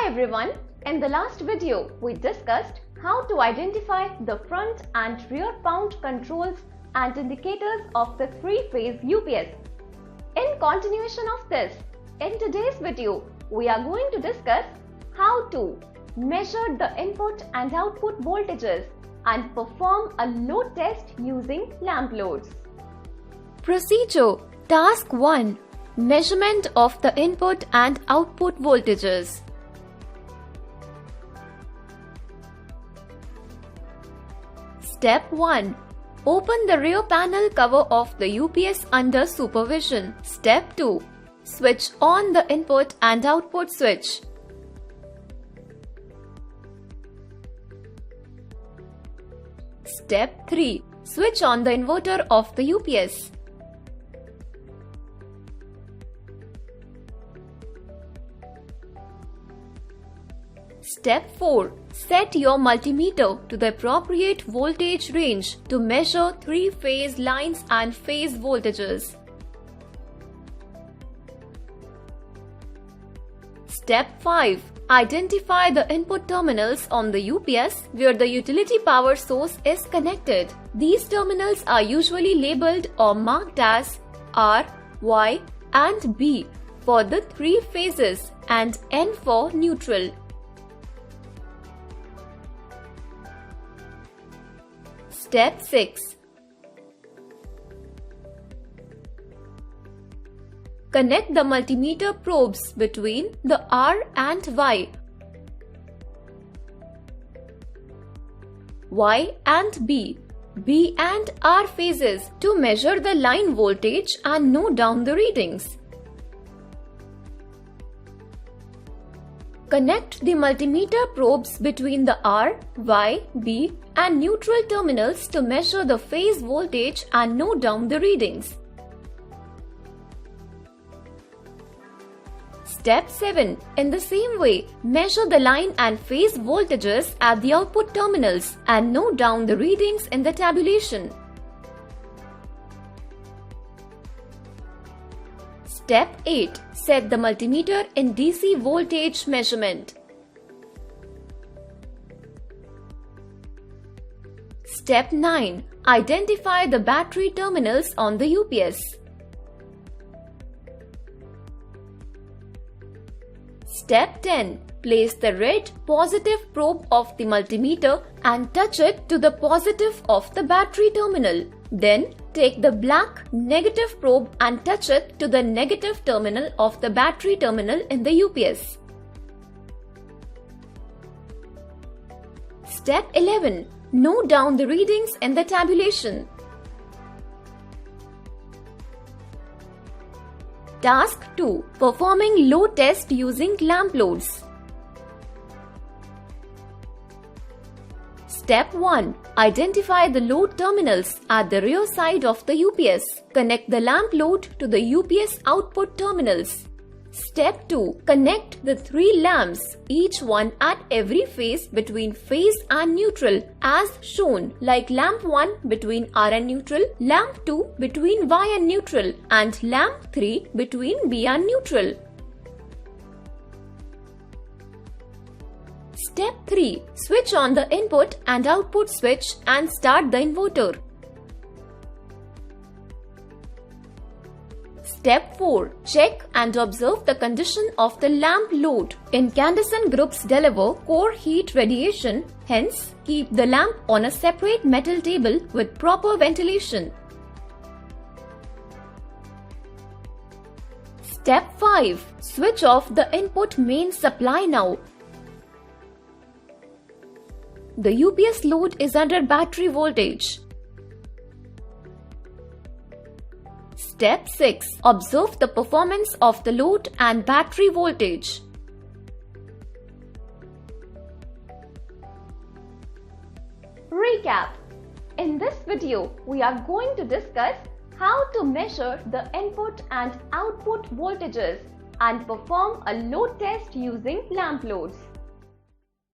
everyone, in the last video we discussed how to identify the front and rear pound controls and indicators of the three-phase UPS. In continuation of this, in today's video we are going to discuss how to measure the input and output voltages and perform a load test using lamp loads. Procedure. Task 1. Measurement of the input and output voltages. Step 1. Open the rear panel cover of the UPS under supervision. Step 2. Switch on the input and output switch. Step 3. Switch on the inverter of the UPS. Step 4. Set your multimeter to the appropriate voltage range to measure three-phase lines and phase voltages. Step 5. Identify the input terminals on the UPS where the utility power source is connected. These terminals are usually labeled or marked as R, Y, and B for the three phases and N for neutral. Step 6. Connect the multimeter probes between the R and Y and B and R phases to measure the line voltage and note down the readings. Connect the multimeter probes between the R, Y, B and neutral terminals to measure the phase voltage and note down the readings. Step 7. In the same way, measure the line and phase voltages at the output terminals and note down the readings in the tabulation. Step 8. Set the multimeter in DC voltage measurement. Step 9. Identify the battery terminals on the UPS. Step 10. Place the red positive probe of the multimeter and touch it to the positive of the battery terminal. Then take the black negative probe and touch it to the negative terminal of the battery terminal in the UPS. Step 11. Note down the readings in the tabulation. Task 2. Performing load test using lamp loads. Step 1. Identify the load terminals at the rear side of the UPS. Connect the lamp load to the UPS output terminals. Step 2. Connect the three lamps, each one at every phase between phase and neutral as shown, like lamp 1 between R and neutral, lamp 2 between Y and neutral, and lamp 3 between B and neutral. Step 3. Switch on the input and output switch and start the inverter. Step 4. Check and observe the condition of the lamp load. Incandescent groups deliver core heat radiation, hence keep the lamp on a separate metal table with proper ventilation. Step 5. Switch off the input main supply now. The UPS load is under battery voltage. Step 6. Observe the performance of the load and battery voltage. Recap. In this video, we are going to discuss how to measure the input and output voltages and perform a load test using lamp loads.